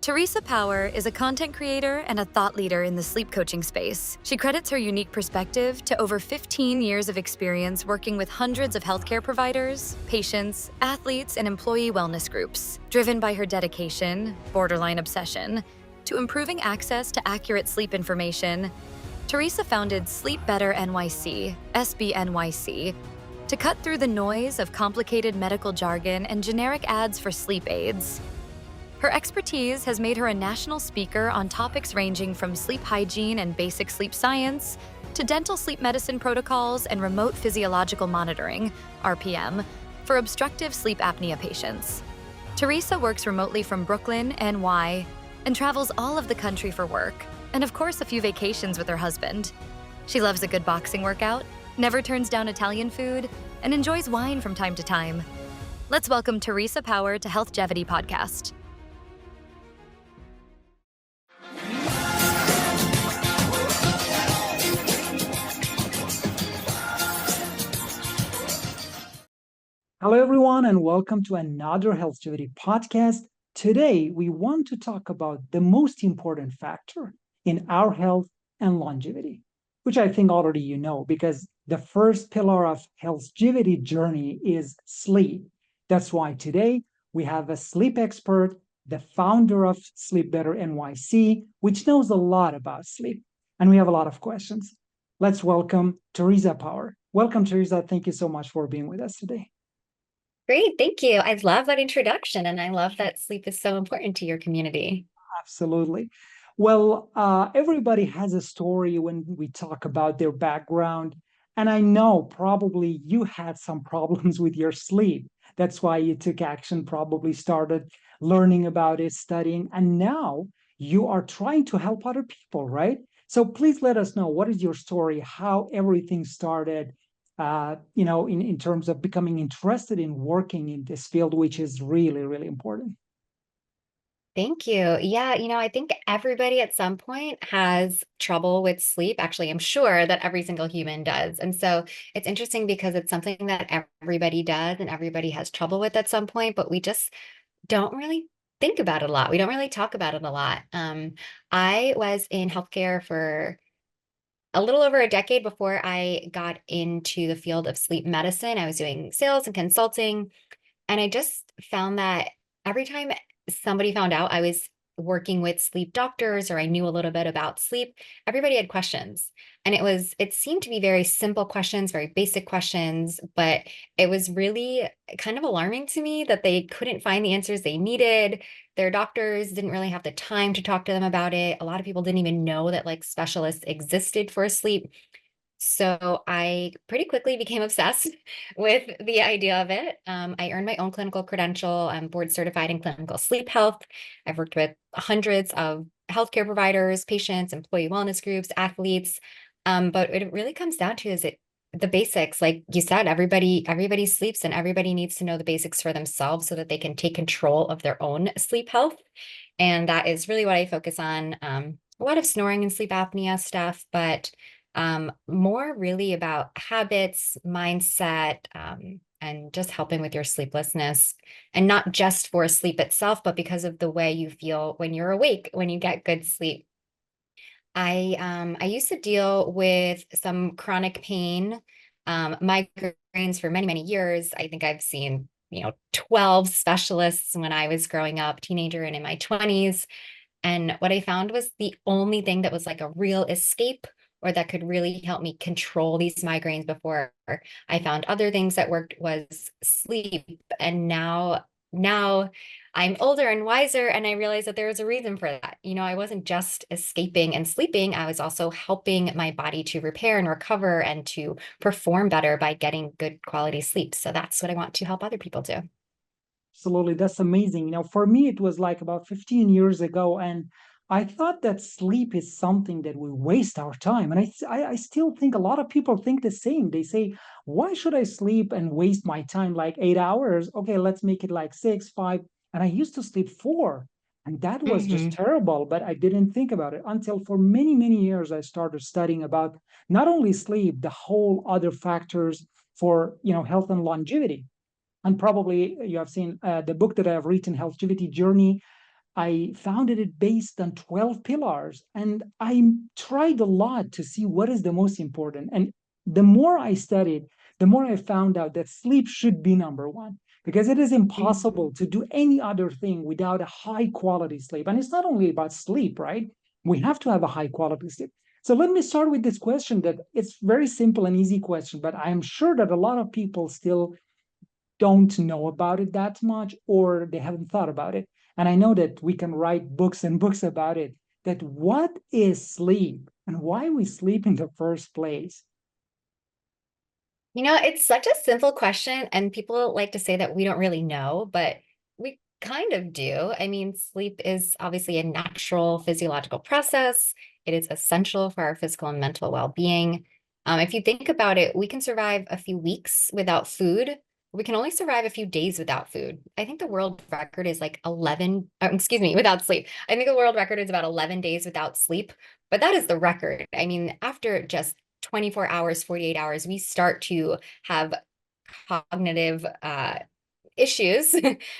Teresa Power is a content creator and a thought leader in the sleep coaching space. She credits her unique perspective to over 15 years of experience working with hundreds of healthcare providers, patients, athletes, and employee wellness groups. Driven by her dedication, borderline obsession, to improving access to accurate sleep information, Teresa founded Sleep Better NYC, SBNYC, to cut through the noise of complicated medical jargon and generic ads for sleep aids. Her expertise has made her a national speaker on topics ranging from sleep hygiene and basic sleep science to dental sleep medicine protocols and remote physiological monitoring, RPM, for obstructive sleep apnea patients. Teresa works remotely from Brooklyn, NY, and travels all of the country for work, and of course a few vacations with her husband. She loves a good boxing workout, never turns down Italian food, and enjoys wine from time to time. Let's welcome Teresa Power to HealthGevity podcast. Hello, everyone, and welcome to another HealthGevity podcast. Today, we want to talk about the most important factor in our health and longevity, which I think already you know, because the first pillar of HealthGevity journey is sleep. That's why today we have a sleep expert, the founder of Sleep Better NYC, which knows a lot about sleep, and we have a lot of questions. Let's welcome Teresa Power. Welcome, Teresa. Thank you so much for being with us today. Great, thank you. I love that introduction, and I love that sleep is so important to your community. Absolutely. Well, everybody has a story when we talk about their background, and I know probably you had some problems with your sleep. That's why you took action, probably started learning about it, studying, and now you are trying to help other people, right? So please let us know, what is your story, how everything started, in terms of becoming interested in working in this field, which is really, really important. Thank you. Yeah, I think everybody at some point has trouble with sleep. Actually, I'm sure that every single human does. And so it's interesting because it's something that everybody does and everybody has trouble with at some point, but we just don't really think about it a lot. We don't really talk about it a lot. I was in healthcare for a little over a decade before I got into the field of sleep medicine. I was doing sales and consulting, and I just found that every time somebody found out I was working with sleep doctors or I knew a little bit about sleep, everybody had questions. And it seemed to be very simple questions, very basic questions, but it was really kind of alarming to me that they couldn't find the answers they needed. Their doctors didn't really have the time to talk to them about it. A lot of people didn't even know that like specialists existed for sleep. So I pretty quickly became obsessed with the idea of it. I earned my own clinical credential. I'm board certified in clinical sleep health. I've worked with hundreds of healthcare providers, patients, employee wellness groups, athletes. But what it really comes down to is the basics. Like you said, everybody sleeps, and everybody needs to know the basics for themselves so that they can take control of their own sleep health. And that is really what I focus on. A lot of snoring and sleep apnea stuff, but more really about habits, mindset, and just helping with your sleeplessness, and not just for sleep itself, but because of the way you feel when you're awake, when you get good sleep. I used to deal with some chronic pain, migraines for many, many years. I think I've seen 12 specialists when I was growing up, teenager and in my 20s. And what I found was the only thing that was like a real escape or that could really help me control these migraines before I found other things that worked was sleep. And now I'm older and wiser, and I realized that there was a reason for that. I wasn't just escaping and sleeping. I was also helping my body to repair and recover and to perform better by getting good quality sleep. So that's what I want to help other people do. Absolutely. That's amazing. For me, it was like about 15 years ago, and I thought that sleep is something that we waste our time. And I still think a lot of people think the same. They say, why should I sleep and waste my time like 8 hours? Okay, let's make it like 6, 5. And I used to sleep 4. And that was just terrible, but I didn't think about it until for many, many years, I started studying about not only sleep, the whole other factors for, health and longevity. And probably you have seen the book that I have written, HealthGevity Journey. I founded it based on 12 pillars, and I tried a lot to see what is the most important. And the more I studied, the more I found out that sleep should be number one, because it is impossible to do any other thing without a high quality sleep. And it's not only about sleep, right? We have to have a high quality sleep. So let me start with this question that it's very simple and easy question, but I'm sure that a lot of people still don't know about it that much, or they haven't thought about it. And I know that we can write books and books about it. That what is sleep and why we sleep in the first place? It's such a simple question, and people like to say that we don't really know, but we kind of do. I mean, sleep is obviously a natural physiological process. It is essential for our physical and mental well-being. If you think about it, we can survive a few weeks without food. We can only survive a few days without food. I think the world record is like 11, excuse me, without sleep. I think the world record is about 11 days without sleep, but that is the record. I mean, after just 24 hours, 48 hours, we start to have cognitive issues,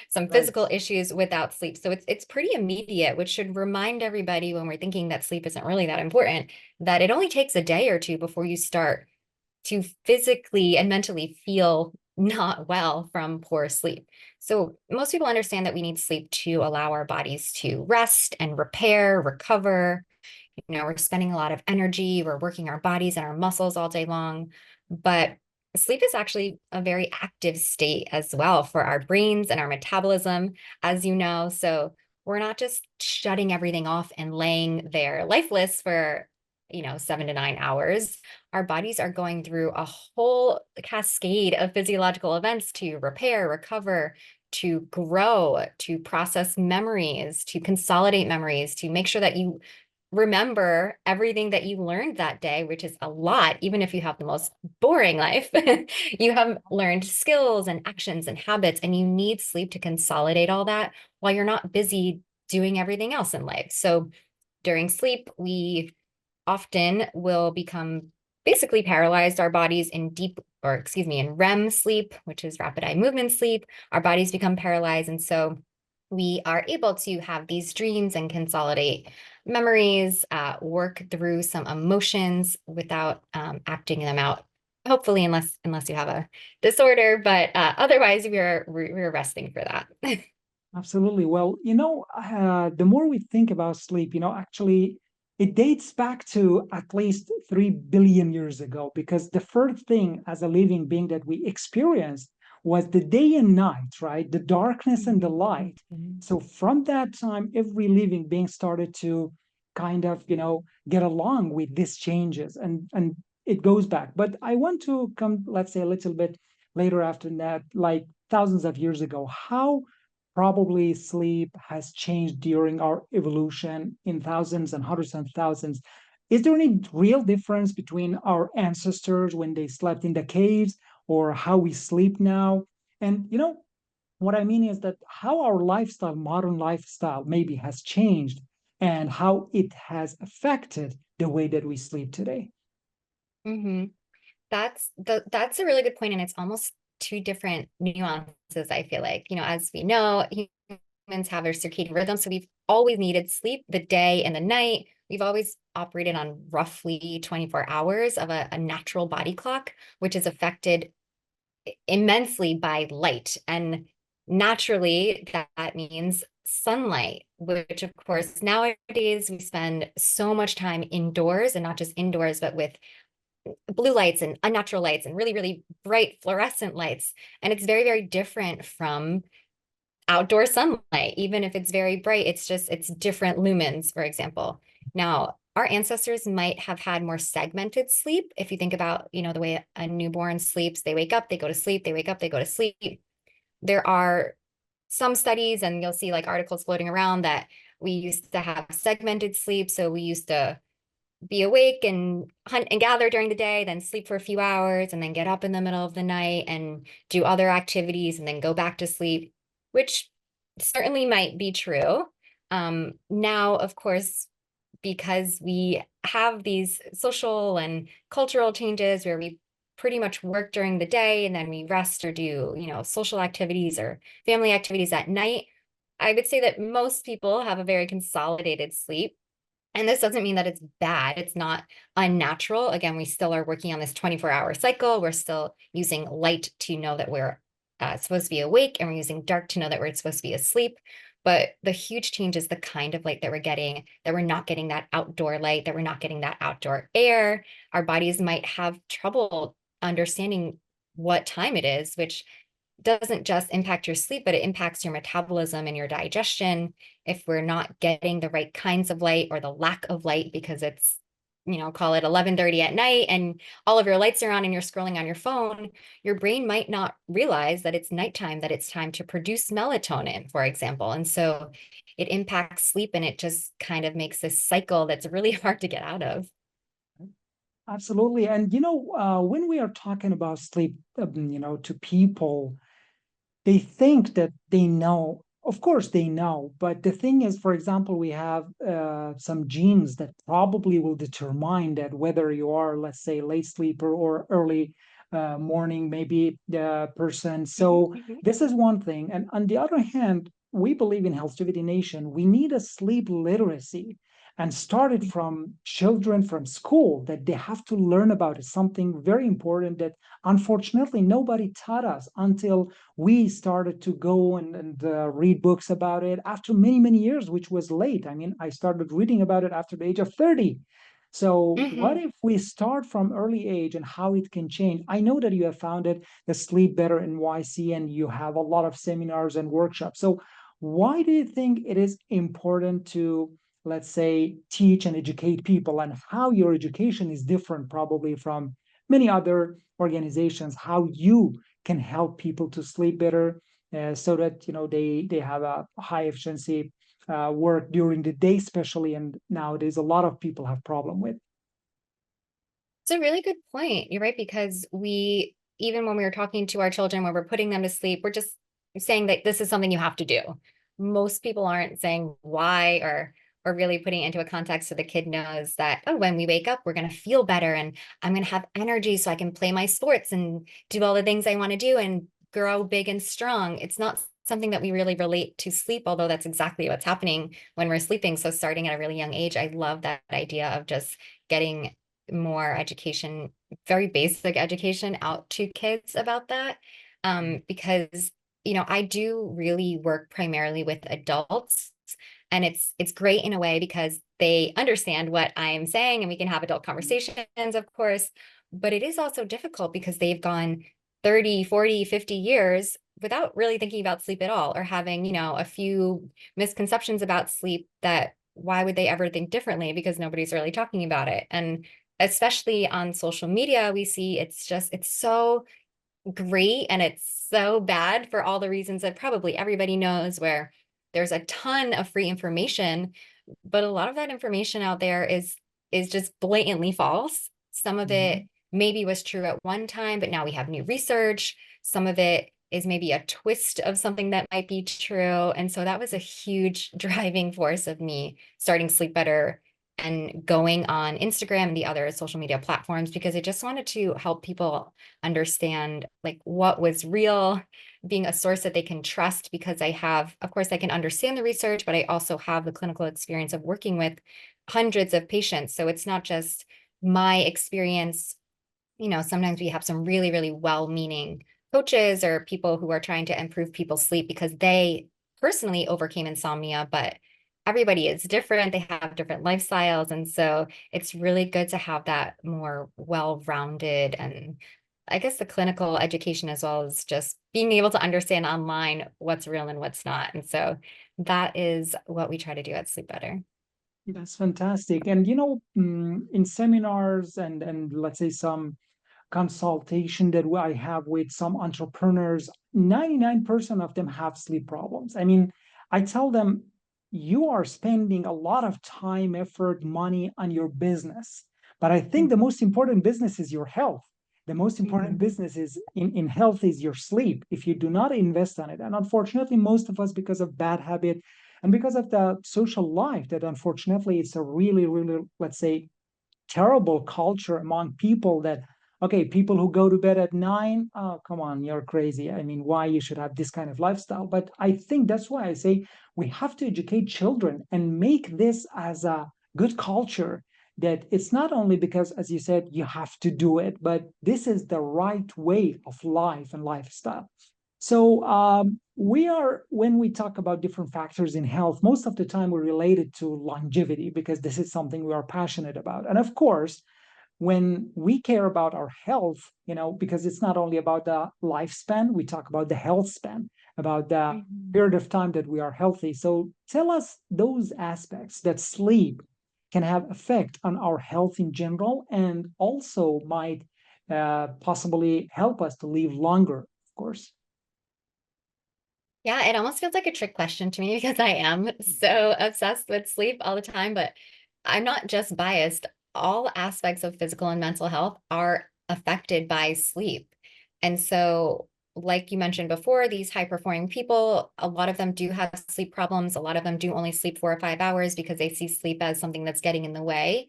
some Right. physical issues without sleep. So it's pretty immediate, which should remind everybody when we're thinking that sleep isn't really that important, that it only takes a day or two before you start to physically and mentally feel not well from poor sleep. So most people understand that we need sleep to allow our bodies to rest and repair, recover. We're spending a lot of energy, we're working our bodies and our muscles all day long, but sleep is actually a very active state as well for our brains and our metabolism, as you know. So we're not just shutting everything off and laying there lifeless for 7 to 9 hours. Our bodies are going through a whole cascade of physiological events to repair, recover, to grow, to process memories, to consolidate memories, to make sure that you remember everything that you learned that day, which is a lot, even if you have the most boring life. You have learned skills and actions and habits, and you need sleep to consolidate all that while you're not busy doing everything else in life. So during sleep, we often will become basically paralyzed. Our bodies in REM sleep, which is rapid eye movement sleep, our bodies become paralyzed. And so we are able to have these dreams and consolidate memories, work through some emotions without acting them out. Hopefully, unless you have a disorder, but otherwise we're resting for that. Absolutely. Well, the more we think about sleep, actually, it dates back to at least 3 billion years ago, because the first thing as a living being that we experienced was the day and night, right? The darkness and the light. So from that time, every living being started to kind of, get along with these changes, and it goes back. But I want to come, let's say, a little bit later after that, like thousands of years ago. How probably sleep has changed during our evolution in thousands and hundreds and thousands. Is there any real difference between our ancestors when they slept in the caves or how we sleep now? And what I mean is that how our lifestyle, modern lifestyle, maybe has changed and how it has affected the way that we sleep today. hmm That's a really good point, and it's almost two different nuances, I feel like. As we know, humans have their circadian rhythm, so we've always needed sleep, the day and the night. We've always operated on roughly 24 hours of a natural body clock, which is affected immensely by light. And naturally, that means sunlight, which of course nowadays we spend so much time indoors, and not just indoors, but with blue lights and unnatural lights and really, really bright fluorescent lights. And it's very, very different from outdoor sunlight. Even if it's very bright, it's different lumens, for example. Now, our ancestors might have had more segmented sleep. If you think about, the way a newborn sleeps, they wake up, they go to sleep, they wake up, they go to sleep. There are some studies, and you'll see like articles floating around, that we used to have segmented sleep. So we used to be awake and hunt and gather during the day, then sleep for a few hours, and then get up in the middle of the night and do other activities and then go back to sleep, which certainly might be true. Now, of course, because we have these social and cultural changes where we pretty much work during the day and then we rest or do, social activities or family activities at night, I would say that most people have a very consolidated sleep. And this doesn't mean that it's bad. It's not unnatural. Again, we still are working on this 24-hour cycle. We're still using light to know that we're supposed to be awake, and we're using dark to know that we're supposed to be asleep. But the huge change is the kind of light that we're getting, that we're not getting that outdoor light, that we're not getting that outdoor air. Our bodies might have trouble understanding what time it is, which doesn't just impact your sleep, but it impacts your metabolism and your digestion. If we're not getting the right kinds of light, or the lack of light, because it's, call it 11:30 at night and all of your lights are on and you're scrolling on your phone, your brain might not realize that it's nighttime, that it's time to produce melatonin, for example. And so it impacts sleep, and it just kind of makes this cycle that's really hard to get out of. Absolutely. And, when we are talking about sleep, to people, they think that they know. Of course, they know. But the thing is, for example, we have some genes that probably will determine that whether you are, let's say, late sleeper or early morning, maybe person. So Mhm. this is one thing. And on the other hand, we believe in HealthGevity Nation, we need a sleep literacy, and started from children from school, that they have to learn about it. Something very important that unfortunately nobody taught us until we started to go and read books about it after many, many years, which was late. I mean, I started reading about it after the age of 30. So what Mhm. if we start from early age and how it can change? I know that you have founded the Sleep Better NYC, and you have a lot of seminars and workshops. So why do you think it is important to, let's say, teach and educate people, and how your education is different probably from many other organizations, how you can help people to sleep better, so that they have a high efficiency work during the day, especially, and nowadays a lot of people have problem with. It's a really good point. You're right, because even when we were talking to our children, when we're putting them to sleep, we're just saying that this is something you have to do. Most people aren't saying why, or really putting it into a context so the kid knows that, oh, when we wake up, we're going to feel better, and I'm going to have energy so I can play my sports and do all the things I want to do and grow big and strong. It's not something that we really relate to sleep, although that's exactly what's happening when we're sleeping. So starting at a really young age, I love that idea of just getting more education, very basic education out to kids about that. Because, I do really work primarily with adults, and it's great in a way because they understand what I'm saying, and we can have adult conversations, of course. But it is also difficult because they've gone 30, 40, 50 years without really thinking about sleep at all, or having, a few misconceptions about sleep, that why would they ever think differently, because nobody's really talking about it. And especially on social media, we see it's so great and it's so bad for all the reasons that probably everybody knows, where there's a ton of free information, but a lot of that information out there is just blatantly false. Some of it Mhm. maybe was true at one time, but now we have new research. Some of it is maybe a twist of something that might be true. And so that was a huge driving force of me starting Sleep Better and going on Instagram and the other social media platforms, because I just wanted to help people understand like what was real, being a source that they can trust, because of course, I can understand the research, but I also have the clinical experience of working with hundreds of patients. So it's not just my experience. Sometimes we have some really, really well-meaning coaches or people who are trying to improve people's sleep because they personally overcame insomnia, but everybody is different. They have different lifestyles. And so it's really good to have that more well-rounded, and I guess the clinical education, as well as just being able to understand online what's real and what's not. And so that is what we try to do at Sleep Better. That's fantastic. And in seminars and let's say some consultation that I have with some entrepreneurs, 99% of them have sleep problems. I mean, I tell them, you are spending a lot of time, effort, money on your business. But I think the most important business is your health. The most important Mhm. business is in health is your sleep. If you do not invest on it, and unfortunately, most of us, because of bad habit and because of the social life, that unfortunately it's a really, really, let's say, terrible culture among people, that okay, people who go to bed at 9, oh, come on, you're crazy. I mean, why you should have this kind of lifestyle? But I think that's why I say we have to educate children and make this as a good culture, that it's not only because, as you said, you have to do it, but this is the right way of life and lifestyle. So when we talk about different factors in health, most of the time we're related to longevity because this is something we are passionate about. And of course, when we care about our health, because it's not only about the lifespan, we talk about the health span, about the period of time that we are healthy. So tell us those aspects that sleep can have effect on our health in general and also might possibly help us to live longer, of course. Yeah, it almost feels like a trick question to me because I am so obsessed with sleep all the time, but I'm not just biased. All aspects of physical and mental health are affected by sleep. And so, like you mentioned before, these high performing people, a lot of them do have sleep problems. A lot of them do only sleep 4 or 5 hours because they see sleep as something that's getting in the way.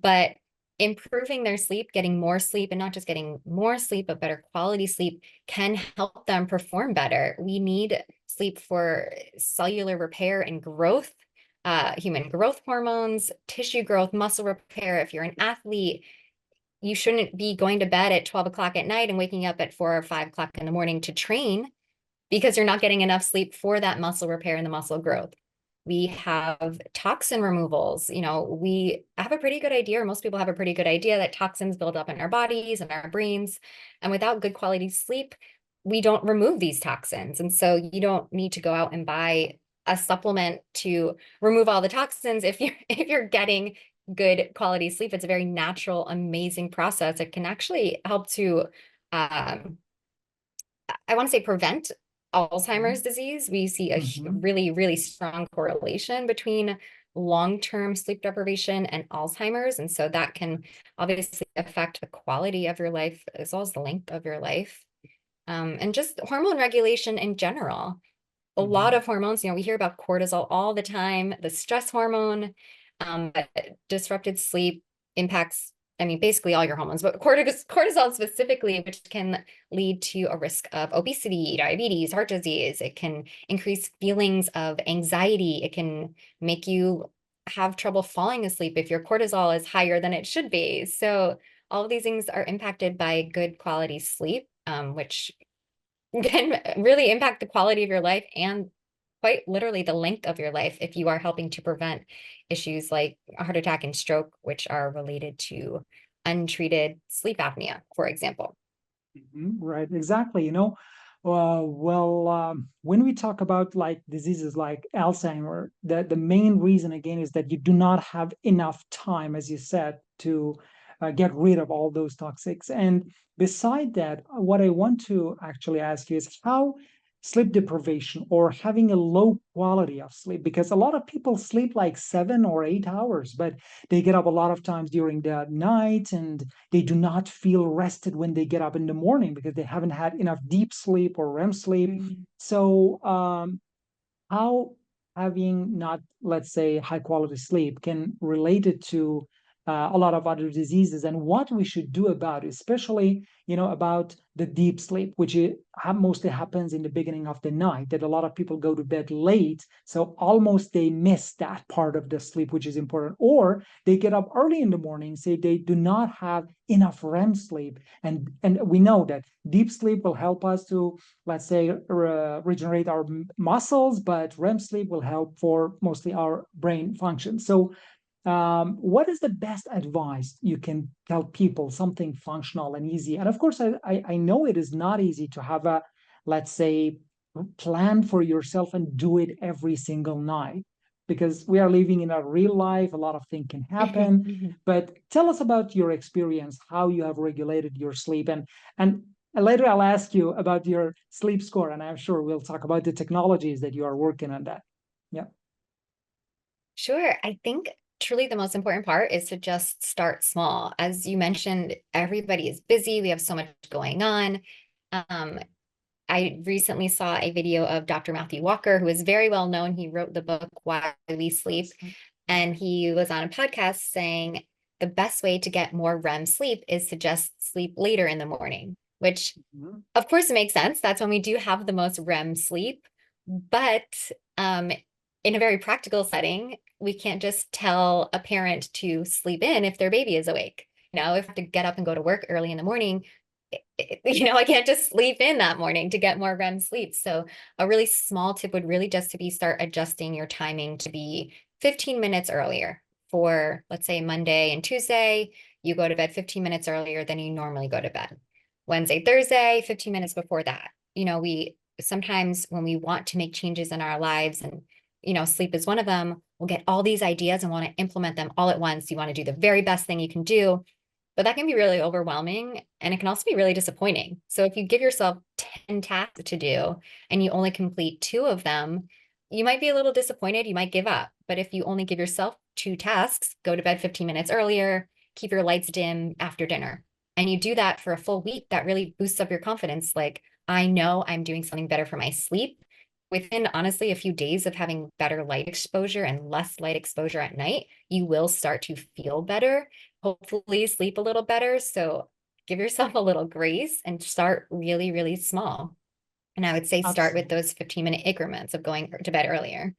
But improving their sleep, getting more sleep, and not just getting more sleep, but better quality sleep can help them perform better. We need sleep for cellular repair and growth, human growth hormones, tissue growth, muscle repair. If you're an athlete, you shouldn't be going to bed at 12 o'clock at night and waking up at 4 or 5 o'clock in the morning to train because you're not getting enough sleep for that muscle repair and the muscle growth. We have toxin removals. We have a pretty good idea, or most people have a pretty good idea, that toxins build up in our bodies and our brains. And without good quality sleep, we don't remove these toxins. And so you don't need to go out and buy a supplement to remove all the toxins if you're getting good quality sleep. It's a very natural, amazing process. It can actually help to I want to say prevent Alzheimer's disease. We see a Mhm. really, really strong correlation between long-term sleep deprivation and Alzheimer's. And so that can obviously affect the quality of your life as well as the length of your life. And just hormone regulation in general. A lot Mhm. of hormones, we hear about cortisol all the time, the stress hormone, but disrupted sleep impacts, I mean, basically all your hormones, but cortisol specifically, which can lead to a risk of obesity, diabetes, heart disease. It can increase feelings of anxiety. It can make you have trouble falling asleep if your cortisol is higher than it should be. So all of these things are impacted by good quality sleep, which can really impact the quality of your life and quite literally the length of your life if you are helping to prevent issues like a heart attack and stroke, which are related to untreated sleep apnea, for example. Right, exactly. When we talk about like diseases like Alzheimer, the main reason again is that you do not have enough time, as you said, to get rid of all those toxics. And beside that, what I want to actually ask you is how sleep deprivation or having a low quality of sleep, because a lot of people sleep like 7 or 8 hours, but they get up a lot of times during the night and they do not feel rested when they get up in the morning because they haven't had enough deep sleep or REM sleep. So, how having not, let's say, high quality sleep can relate it to a lot of other diseases and what we should do about it, especially, about the deep sleep, which mostly happens in the beginning of the night, that a lot of people go to bed late. So almost they miss that part of the sleep, which is important. Or they get up early in the morning, say they do not have enough REM sleep. And we know that deep sleep will help us to, let's say, regenerate our muscles, but REM sleep will help for mostly our brain function. So, what is the best advice you can tell people, something functional and easy? And of course, I know it is not easy to have a, let's say, plan for yourself and do it every single night because we are living in a real life. A lot of things can happen. But tell us about your experience, how you have regulated your sleep, and later I'll ask you about your sleep score, and I'm sure we'll talk about the technologies that you are working on that. Yeah. Sure. I think truly the most important part is to just start small. As you mentioned, everybody is busy. We have so much going on. Um, I recently saw a video of Dr. Matthew Walker, who is very well known. He wrote the book Why We Sleep, and he was on a podcast saying the best way to get more REM sleep is to just sleep later in the morning, which of course it makes sense. That's when we do have the most REM sleep. But um, in a very practical setting, we can't just tell a parent to sleep in if their baby is awake. If I have to get up and go to work early in the morning, I can't just sleep in that morning to get more REM sleep. So a really small tip would really just to be start adjusting your timing to be 15 minutes earlier for, let's say, Monday and Tuesday. You go to bed 15 minutes earlier than you normally go to bed. Wednesday, Thursday, 15 minutes before that. We sometimes when we want to make changes in our lives, and sleep is one of them, we'll get all these ideas and want to implement them all at once. You want to do the very best thing you can do, but that can be really overwhelming, and it can also be really disappointing. So if you give yourself 10 tasks to do and you only complete 2 of them, you might be a little disappointed, you might give up. But if you only give yourself 2 tasks, go to bed 15 minutes earlier, keep your lights dim after dinner, and you do that for a full week, that really boosts up your confidence. Like, I know I'm doing something better for my sleep. Within honestly a few days of having better light exposure and less light exposure at night, you will start to feel better, hopefully sleep a little better. So give yourself a little grace and start really, really small. And I would say start with Absolutely. those 15-minute increments of going to bed earlier.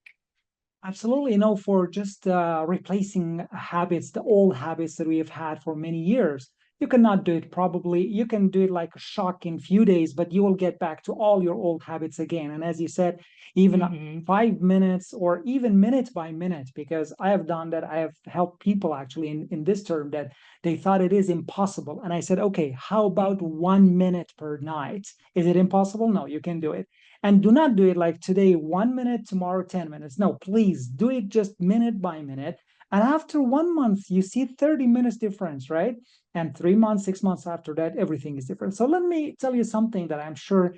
Absolutely. For just replacing habits, the old habits that we have had for many years. You cannot do it probably. You can do it like a shock in few days, but you will get back to all your old habits again. And as you said, even Mm-hmm. 5 minutes or even minute by minute, because I have done that. I have helped people actually in this term that they thought it is impossible. And I said, okay, how about 1 minute per night? Is it impossible? No, you can do it. And do not do it like today, 1 minute, tomorrow, 10 minutes. No, please do it just minute by minute. And after 1 month, you see 30 minutes difference, right? And 3 months, 6 months after that, everything is different. So let me tell you something that I'm sure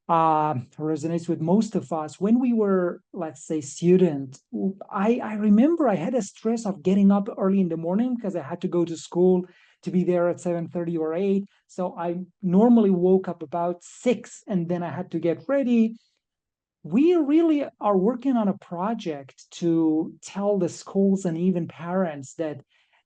resonates with most of us. When we were, let's say, student, I remember I had a stress of getting up early in the morning because I had to go to school to be there at 7:30 or 8. So I normally woke up about 6 and then I had to get ready. We really are working on a project to tell the schools and even parents that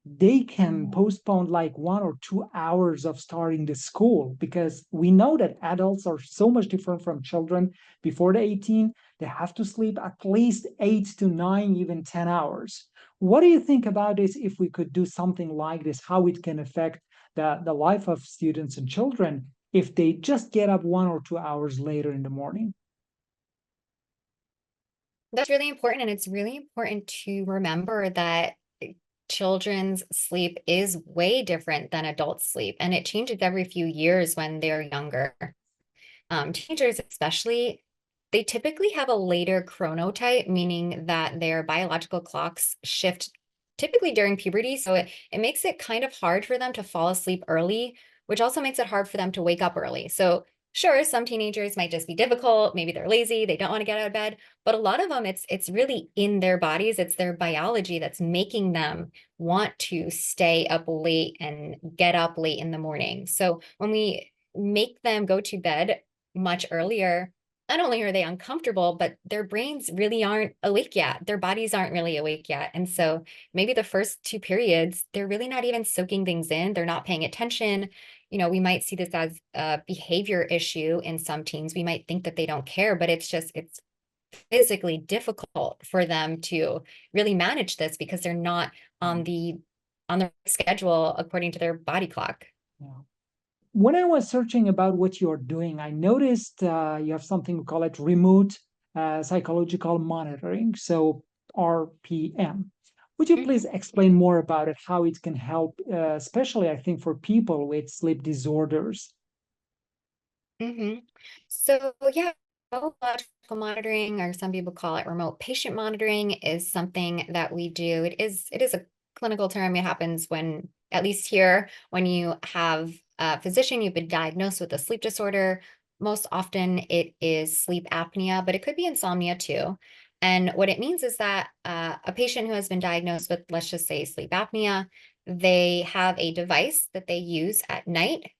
they can postpone like 1 or 2 hours of starting the school, because we know that adults are so much different from children. Before the 18, they have to sleep at least 8 to 9, even 10 hours. What do you think about this? If we could do something like this, how it can affect the life of students and children if they just get up 1 or 2 hours later in the morning? That's really important. And it's really important to remember that children's sleep is way different than adult sleep. And it changes every few years when they're younger. Teenagers, especially, they typically have a later chronotype, meaning that their biological clocks shift typically during puberty. So it makes it kind of hard for them to fall asleep early, which also makes it hard for them to wake up early. So sure, some teenagers might just be difficult. Maybe they're lazy, they don't want to get out of bed. But a lot of them, it's really in their bodies, it's their biology that's making them want to stay up late and get up late in the morning. So when we make them go to bed much earlier, not only are they uncomfortable, but their brains really aren't awake yet. Their bodies aren't really awake yet. And so maybe the first 2 periods, they're really not even soaking things in. They're not paying attention. We might see this as a behavior issue in some teens. We might think that they don't care, but it's physically difficult for them to really manage this because they're not on the schedule according to their body clock. Yeah. When I was searching about what you're doing, I noticed you have something we call it remote psychological monitoring, so RPM. Would you please explain more about it, how it can help, especially I think for people with sleep disorders? Mm-hmm. So yeah, biological monitoring, or some people call it remote patient monitoring, is something that we do. It is a clinical term. It happens when, at least here, when you have a physician, you've been diagnosed with a sleep disorder. Most often it is sleep apnea, but it could be insomnia too. And what it means is that a patient who has been diagnosed with, let's just say, sleep apnea, they have a device that they use at night.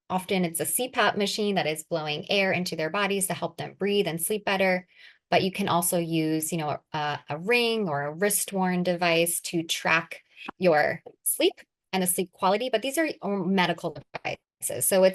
Often it's a CPAP machine that is blowing air into their bodies to help them breathe and sleep better. But you can also use, a ring or a wrist worn device to track your sleep. and the sleep quality, but these are medical devices. So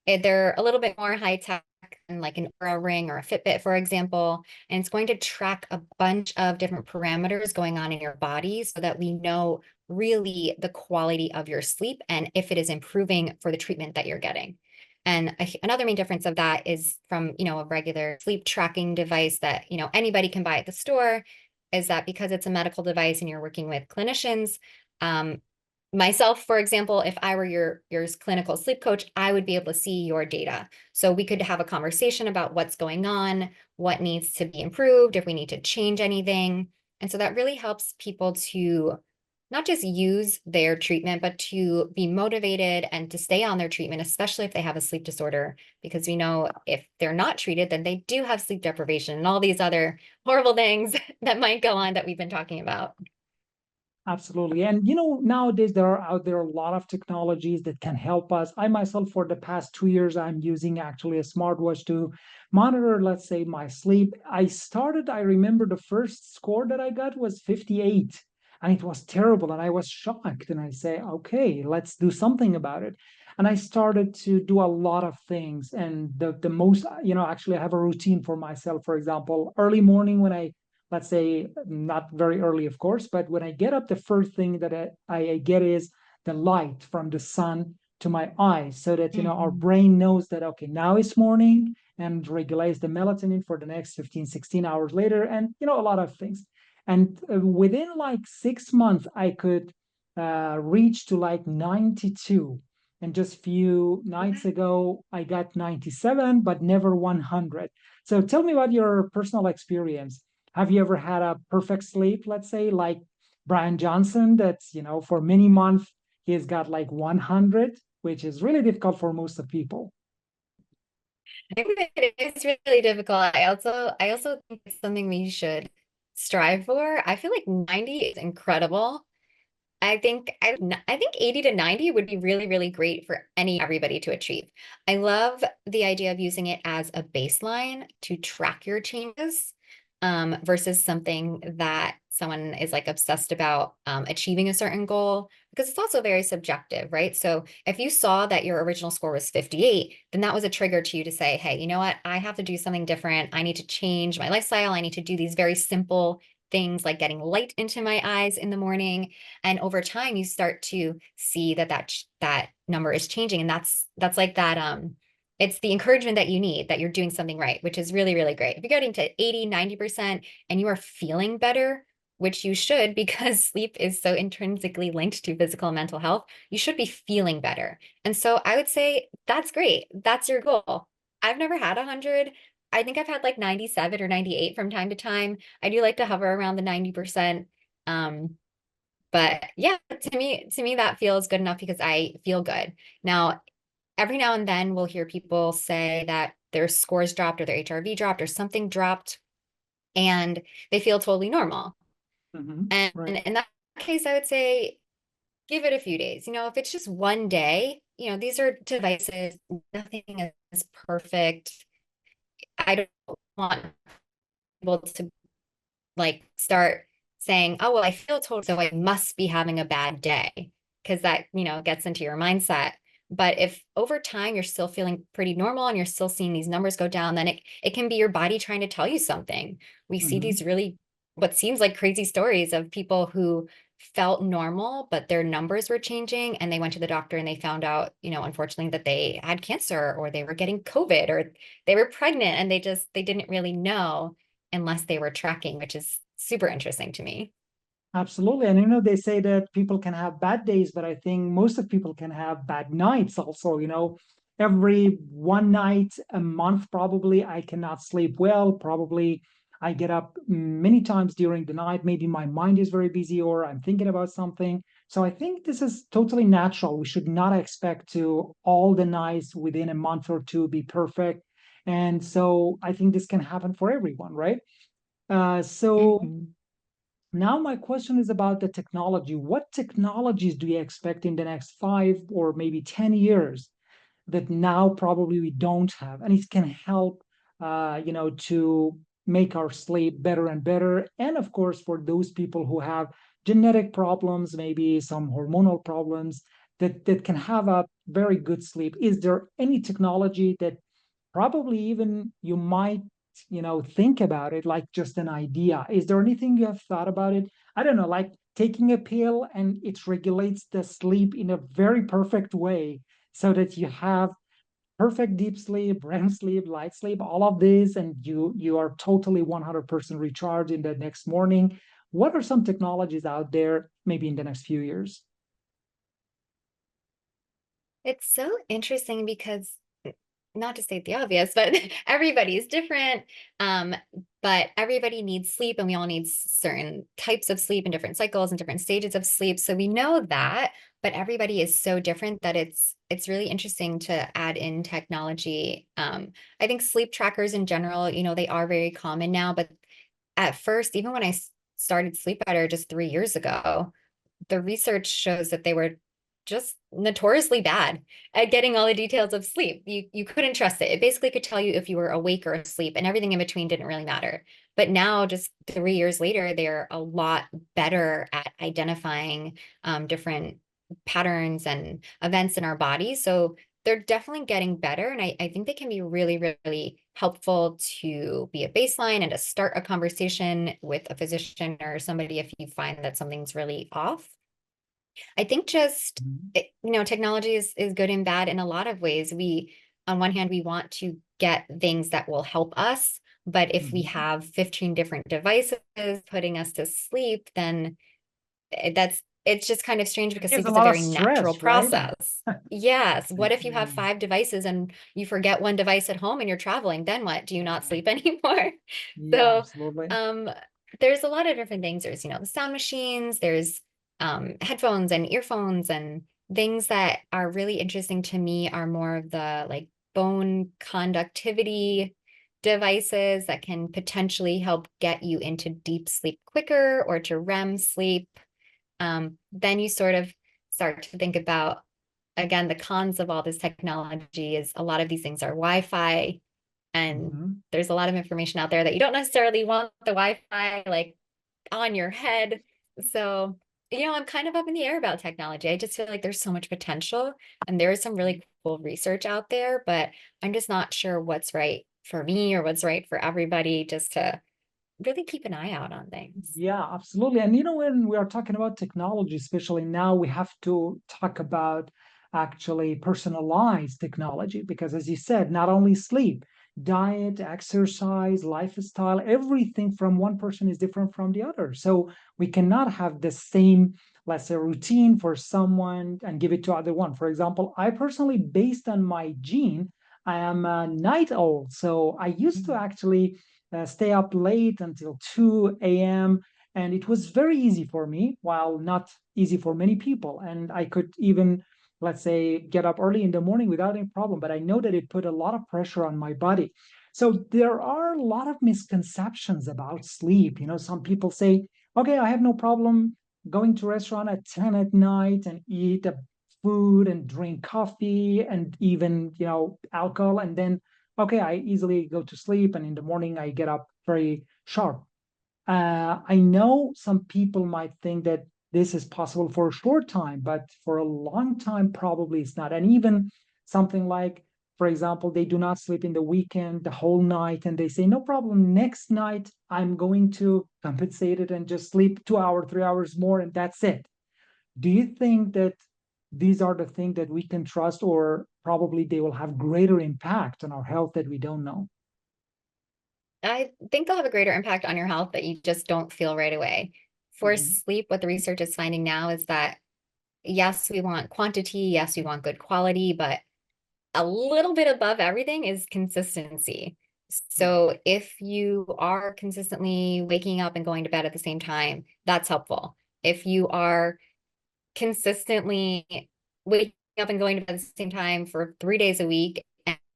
they're a little bit more high tech than like an Oura Ring or a Fitbit, for example. And it's going to track a bunch of different parameters going on in your body so that we know really the quality of your sleep and if it is improving for the treatment that you're getting. And another main difference of that is from, a regular sleep tracking device that, anybody can buy at the store, is that because it's a medical device and you're working with clinicians, um, myself, for example, if I were your clinical sleep coach, I would be able to see your data. So we could have a conversation about what's going on, what needs to be improved, if we need to change anything. And so that really helps people to not just use their treatment, but to be motivated and to stay on their treatment, especially if they have a sleep disorder, because we know if they're not treated, then they do have sleep deprivation and all these other horrible things that might go on that we've been talking about. Absolutely. And nowadays there are out there a lot of technologies that can help us. I myself, for the past 2 years, I'm using actually a smartwatch to monitor, let's say, my sleep. I remember the first score that I got was 58, and it was terrible. And I was shocked. And I say, okay, let's do something about it. And I started to do a lot of things. And the most, actually I have a routine for myself. For example, early morning when let's say not very early, of course, but when I get up, the first thing that I get is the light from the sun to my eyes, so that our brain knows that, okay, now it's morning, and regulates the melatonin for the next 15, 16 hours later, and a lot of things. And within like 6 months, I could reach to like 92. And just few nights ago, I got 97, but never 100. So tell me about your personal experience. Have you ever had a perfect sleep, let's say, like Brian Johnson, that's, for many months, he's got like 100, which is really difficult for most of people. I think it is really difficult. I also think it's something we should strive for. I feel like 90 is incredible. I think 80 to 90 would be really, really great for everybody to achieve. I love the idea of using it as a baseline to track your changes, versus something that someone is like obsessed about achieving a certain goal, because it's also very subjective, right? So if you saw that your original score was 58, then that was a trigger to you to say, hey, you know what? I have to do something different. I need to change my lifestyle. I need to do these very simple things like getting light into my eyes in the morning. And over time, you start to see that number is changing. And that's like that it's the encouragement that you need that you're doing something right, which is really, really great. If you're getting to 80, 90% and you are feeling better, which you should, because sleep is so intrinsically linked to physical and mental health, you should be feeling better. And so I would say that's great. That's your goal. I've never had 100. I think I've had like 97 or 98 from time to time. I do like to hover around the 90%. But yeah, to me, that feels good enough because I feel good. Now, every now and then we'll hear people say that their scores dropped or their HRV dropped or something dropped and they feel totally normal. And Right. in that case, I would say give it a few days. If it's just one day, these are devices, nothing is perfect. I don't want people to like start saying, oh, well, I feel total, so I must be having a bad day, because that, gets into your mindset. But if over time you're still feeling pretty normal and you're still seeing these numbers go down, then it can be your body trying to tell you something. We see these really, what seems like crazy stories of people who felt normal, but their numbers were changing and they went to the doctor and they found out, unfortunately, that they had cancer or they were getting COVID or they were pregnant and they didn't really know unless they were tracking, which is super interesting to me. Absolutely. And they say that people can have bad days, but I think most of people can have bad nights also. Every one night a month, probably I cannot sleep well. Probably I get up many times during the night. Maybe my mind is very busy or I'm thinking about something. So I think this is totally natural. We should not expect to all the nights within a month or two be perfect. And so I think this can happen for everyone, right? So Mhm. now my question is about the technology. What technologies do you expect in the next 5 or maybe 10 years that now probably we don't have, and it can help, to make our sleep better and better, and of course for those people who have genetic problems, maybe some hormonal problems that can have a very good sleep. Is there any technology that probably even you might think about it like just an idea? Is there anything you have thought about it? I don't know, like taking a pill and it regulates the sleep in a very perfect way so that you have perfect deep sleep, REM sleep, light sleep, all of this, and you are totally 100% recharged in the next morning. What are some technologies out there maybe in the next few years? It's so interesting because, not to state the obvious, but everybody's different. Um, but everybody needs sleep and we all need certain types of sleep and different cycles and different stages of sleep. So we know that, but everybody is so different that it's really interesting to add in technology. I think sleep trackers in general, they are very common now, but at first, even when I started Sleep Better just 3 years ago, the research shows that they were just notoriously bad at getting all the details of sleep. You couldn't trust it. It basically could tell you if you were awake or asleep, and everything in between didn't really matter. But now, just 3 years later, they're a lot better at identifying different patterns and events in our body. So they're definitely getting better. And I think they can be really, really helpful to be a baseline and to start a conversation with a physician or somebody if you find that something's really off. I think just, Mhm. technology is good and bad in a lot of ways. On one hand, we want to get things that will help us, but if we Mhm. have 15 different devices putting us to sleep, then it's just kind of strange It because gives sleep a is a lot of very natural stress, right? process. Yes. What if you have Mhm. 5 devices and you forget one device at home and you're traveling? Then what? Do you not Yeah, sleep anymore? yeah, So, absolutely. um, there's a lot of different things. There's, the sound machines, there's headphones and earphones and things that are really interesting to me are more of the like bone conductivity devices that can potentially help get you into deep sleep quicker or to REM sleep. Then you sort of start to think about, again, the cons of all this technology is a lot of these things are Wi-Fi, and Mhm. there's a lot of information out there that you don't necessarily want the Wi-Fi like on your head. So, I'm kind of up in the air about technology. I just feel like there's so much potential and there is some really cool research out there, but I'm just not sure what's right for me or what's right for everybody, just to really keep an eye out on things. Yeah, absolutely. And when we are talking about technology, especially now, we have to talk about actually personalized technology because, as you said, not only sleep, diet, exercise, lifestyle, everything from one person is different from the other. So we cannot have the same, let's say, routine for someone and give it to other one. For example, I personally, based on my gene, I am a night owl. So I used to actually stay up late until 2 a.m. And it was very easy for me, while not easy for many people. And I could even, let's say, get up early in the morning without any problem. But I know that it put a lot of pressure on my body. So there are a lot of misconceptions about sleep. Some people say, okay, I have no problem going to a restaurant at 10 at night and eat a food and drink coffee and even, alcohol. And then okay, I easily go to sleep, and in the morning I get up very sharp. I know some people might think that this is possible for a short time, but for a long time, probably it's not. And even something like, for example, they do not sleep in the weekend the whole night, and they say, no problem, next night I'm going to compensate it and just sleep 2 hours, 3 hours more, and that's it. Do you think that these are the things that we can trust, or probably they will have greater impact on our health that we don't know? I think they'll have a greater impact on your health that you just don't feel right away. For Mhm. sleep, what the research is finding now is that yes, we want quantity, yes, we want good quality, but a little bit above everything is consistency. Yeah. So if you are consistently waking up and going to bed at the same time, that's helpful. If you are consistently waking up and going to bed at the same time for 3 days a week,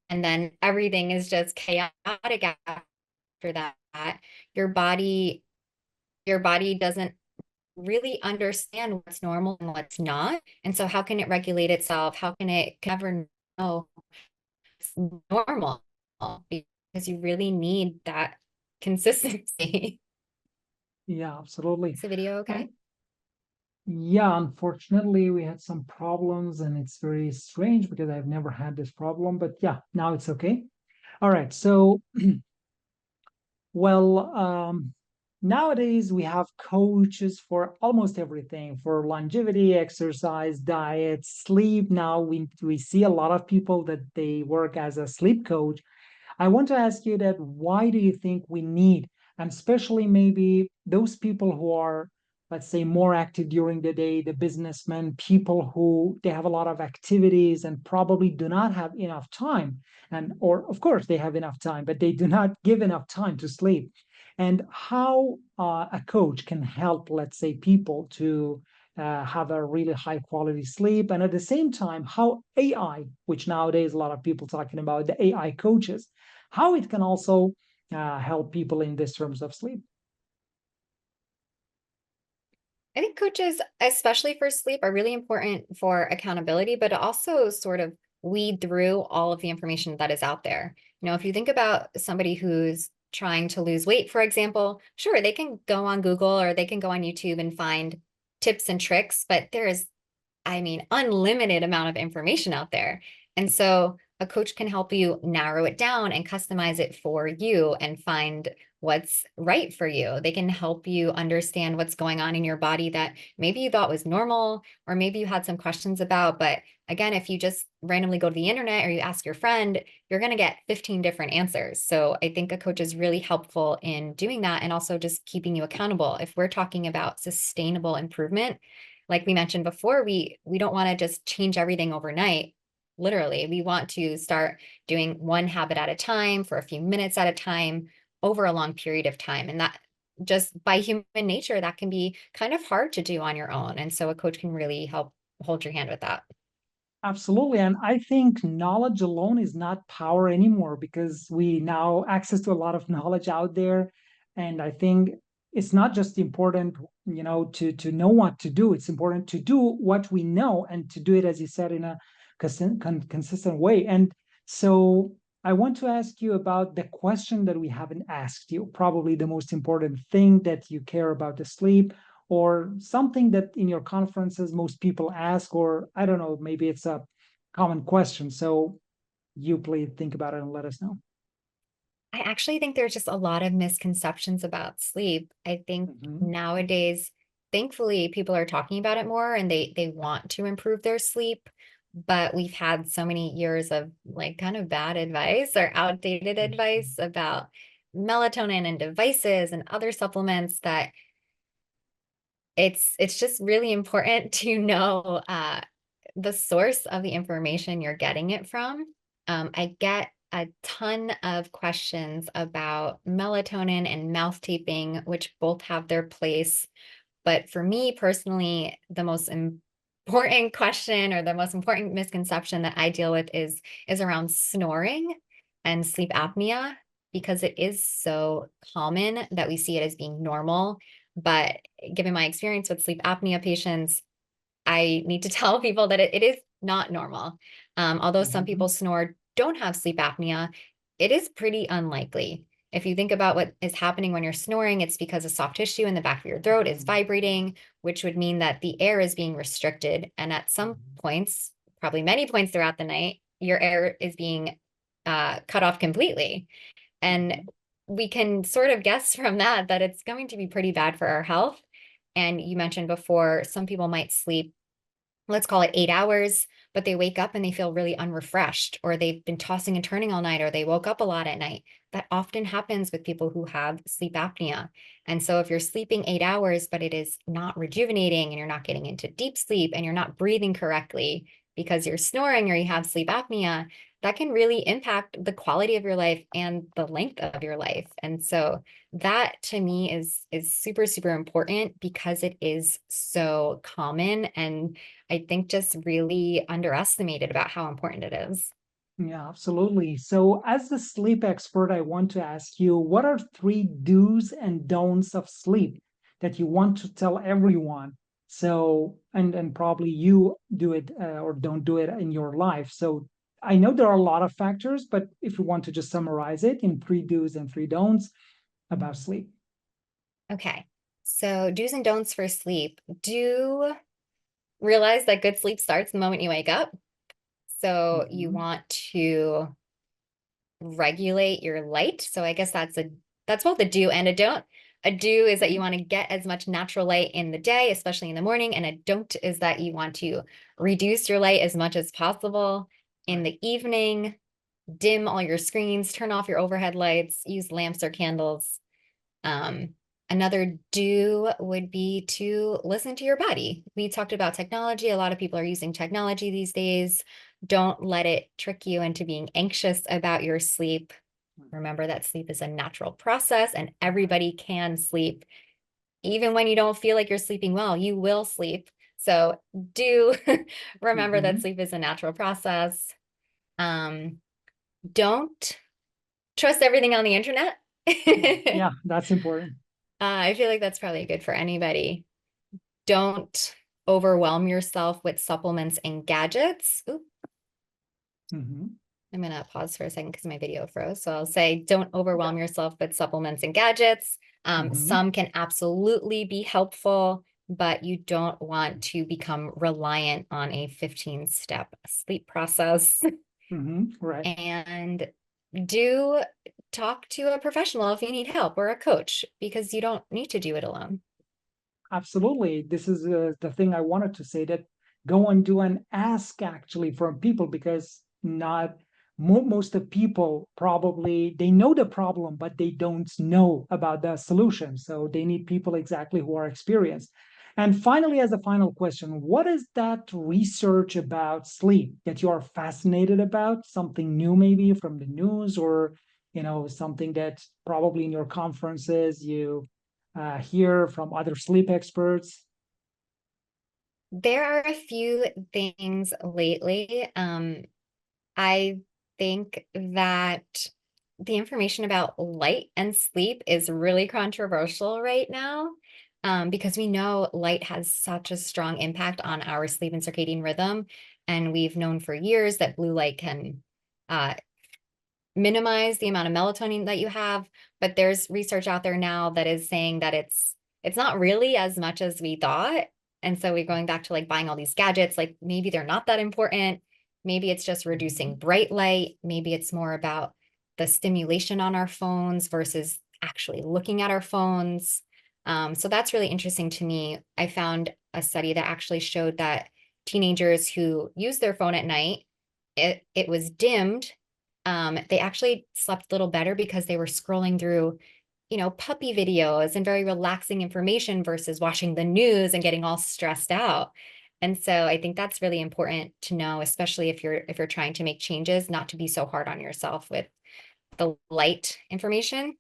and then everything is just chaotic after that, your body your body doesn't really understand what's normal and what's not. And so how can it regulate itself? How can it ever know it's normal? Because you really need that consistency. Yeah, absolutely. Is the video And okay? Yeah, unfortunately, we had some problems, and it's very strange because I've never had this problem. But yeah, now it's okay. All right. So, well, nowadays we have coaches for almost everything, for longevity, exercise, diet, sleep. Now we see a lot of people that they work as a sleep coach. I want to ask you that why do you think we need, and especially maybe those people who are, let's say, more active during the day, the businessmen, people who they have a lot of activities and probably do not have enough time. And or of course they have enough time, but they do not give enough time to sleep. And how a coach can help, let's say, people to have a really high quality sleep, and at the same time how AI, which nowadays a lot of people talking about the AI coaches, how it can also help people in this terms of sleep. I think coaches, especially for sleep, are really important for accountability, but also sort of weed through all of the information that is out there. If you think about somebody who's trying to lose weight, for example, sure, they can go on Google or they can go on YouTube and find tips and tricks, but there is, unlimited amount of information out there. And so a coach can help you narrow it down and customize it for you and find what's right for you. They can help you understand what's going on in your body that maybe you thought was normal, or maybe you had some questions about. But again, if you just randomly go to the internet or you ask your friend, you're going to get 15 different answers. So I think a coach is really helpful in doing that and also just keeping you accountable. If we're talking about sustainable improvement, like we mentioned before, we don't want to just change everything overnight. Literally, we want to start doing one habit at a time for a few minutes at a time over a long period of time. And that, just by human nature, that can be kind of hard to do on your own. And so a coach can really help hold your hand with that. Absolutely. And I think knowledge alone is not power anymore because we now access to a lot of knowledge out there. And I think it's not just important, to know what to do. It's important to do what we know and to do it, as you said, in a consistent way. And so I want to ask you about the question that we haven't asked you, probably the most important thing that you care about the sleep, or something that in your conferences most people ask, or I don't know, maybe it's a common question. So you please think about it and let us know. I actually think there's just a lot of misconceptions about sleep. I think Mhm. nowadays, thankfully, people are talking about it more and they want to improve their sleep. But we've had so many years of like kind of bad advice or outdated advice about melatonin and devices and other supplements that it's just really important to know the source of the information you're getting it from. I get a ton of questions about melatonin and mouth taping, which both have their place. But for me personally, the most important question or the most important misconception that I deal with is around snoring and sleep apnea, because it is so common that we see it as being normal. But given my experience with sleep apnea patients, I need to tell people that it is not normal. Although some people Mhm. snore don't have sleep apnea, it is pretty unlikely. If you think about what is happening when you're snoring, it's because a soft tissue in the back of your throat is Mhm. vibrating, which would mean that the air is being restricted. And at some points, probably many points throughout the night, your air is being cut off completely. And Mhm. we can sort of guess from that that it's going to be pretty bad for our health. And you mentioned before, some people might sleep, let's call it 8 hours, but they wake up and they feel really unrefreshed, or they've been tossing and turning all night, or they woke up a lot at night. That often happens with people who have sleep apnea. And so if you're sleeping 8 hours, but it is not rejuvenating and you're not getting into deep sleep and you're not breathing correctly because you're snoring or you have sleep apnea, that can really impact the quality of your life and the length of your life. And so that to me is super, super important because it is so common, and I think just really underestimated about how important it is. Yeah, absolutely. So, as the sleep expert, I want to ask you, what are three do's and don'ts of sleep that you want to tell everyone? So, and probably you do it or don't do it in your life. So, I know there are a lot of factors, but if you want to just summarize it in three do's and three don'ts about sleep. Okay. So do's and don'ts for sleep. Do realize that good sleep starts the moment you wake up. So you Mm-hmm. want to regulate your light. So I guess that's both a do and a don't. A do is that you want to get as much natural light in the day, especially in the morning, and a don't is that you want to reduce your light as much as possible in Right. the evening, dim all your screens, turn off your overhead lights, use lamps or candles. Um, Another do would be to listen to your body. We talked about technology. A lot of people are using technology these days. Don't let it trick you into being anxious about your sleep. Remember that sleep is a natural process and everybody can sleep. Even when you don't feel like you're sleeping well, you will sleep. So do remember that Mm-hmm. sleep is a natural process. Um, don't trust everything on the internet. Yeah, that's important. I feel like that's probably good for anybody. Don't overwhelm yourself with supplements and gadgets. Oop, Mm-hmm. I'm going to pause for a second because my video froze. So I'll say, don't Yeah. overwhelm yourself with supplements and gadgets. Mm-hmm. Some can absolutely be helpful, but you don't want to become reliant on a 15-step sleep process. Mm-hmm. Right. And do talk to a professional if you need help or a coach because you don't need to do it alone. Absolutely. This is the thing I wanted to say, that go and do an ask actually from people, because not most of people probably they know the problem, but they don't know about the solution. So they need people exactly who are experienced. And finally, as a final question, what is that research about sleep that you are fascinated about? Something new, maybe from the news, or something that probably in your conferences you hear from other sleep experts. There are a few things lately. I think that the information about light and sleep is really controversial right now, because we know light has such a strong impact on our sleep and circadian rhythm. And we've known for years that blue light can uh, minimize the amount of melatonin that you have, but there's research out there now that is saying that it's not really as much as we thought. And so we're going back to like buying all these gadgets, like maybe they're not that important. Maybe it's just reducing bright light. Maybe it's more about the stimulation on our phones versus actually looking at our phones. So that's really interesting to me. I found a study that actually showed that teenagers who use their phone at night, it was dimmed. They actually slept a little better because they were scrolling through, puppy videos and very relaxing information versus watching the news and getting all stressed out. And so I think that's really important to know, especially if you're trying to make changes, not to be so hard on yourself with the light information.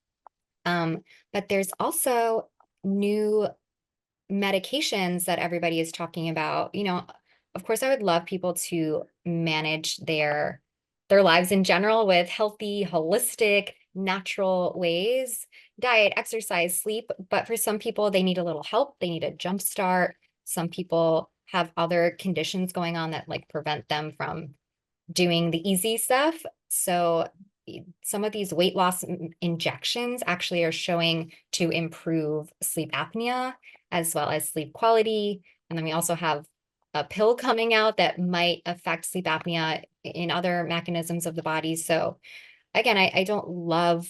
Um, but there's also new medications that everybody is talking about. Of course, I would love people to manage their lives in general with healthy, holistic, natural ways, diet, exercise, sleep. But for some people, they need a little help. They need a jump start. Some people have other conditions going on that like prevent them from doing the easy stuff. So some of these weight loss injections actually are showing to improve sleep apnea as well as sleep quality. And then we also have a pill coming out that might affect sleep apnea in other mechanisms of the body. So again, I don't love,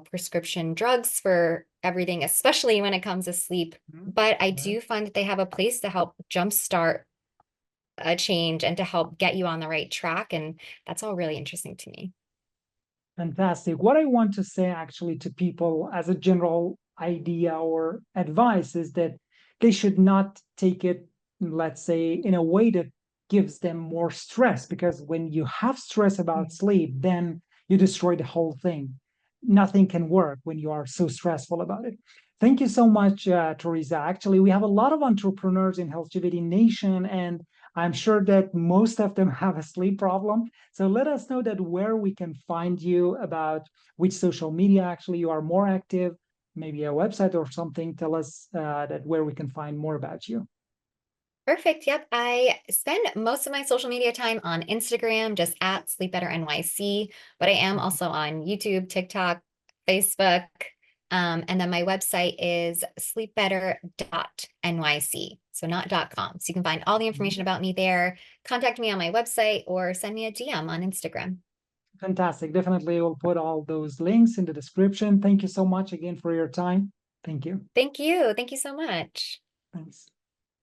prescription drugs for everything, especially when it comes to sleep. Mhm. But I Right. do find that they have a place to help jumpstart a change and to help get you on the right track. And that's all really interesting to me. Fantastic. What I want to say actually to people as a general idea or advice is that they should not take it, let's say, in a way that gives them more stress, because when you have stress about sleep, then you destroy the whole thing. Nothing can work when you are so stressful about it. Thank you so much, Teresa. Actually, we have a lot of entrepreneurs in HealthGevity Nation, and I'm sure that most of them have a sleep problem. So let us know that where we can find you, about which social media actually you are more active, maybe a website or something. Tell us that where we can find more about you. Perfect. Yep. I spend most of my social media time on Instagram, just at Sleep Better NYC, but I am also on YouTube, TikTok, Facebook. And then my website is sleepbetter.nyc. So not .com. So you can find all the information about me there. Contact me on my website or send me a DM on Instagram. Fantastic. Definitely we'll put all those links in the description. Thank you so much again for your time. Thank you. Thank you. Thank you so much. Thanks.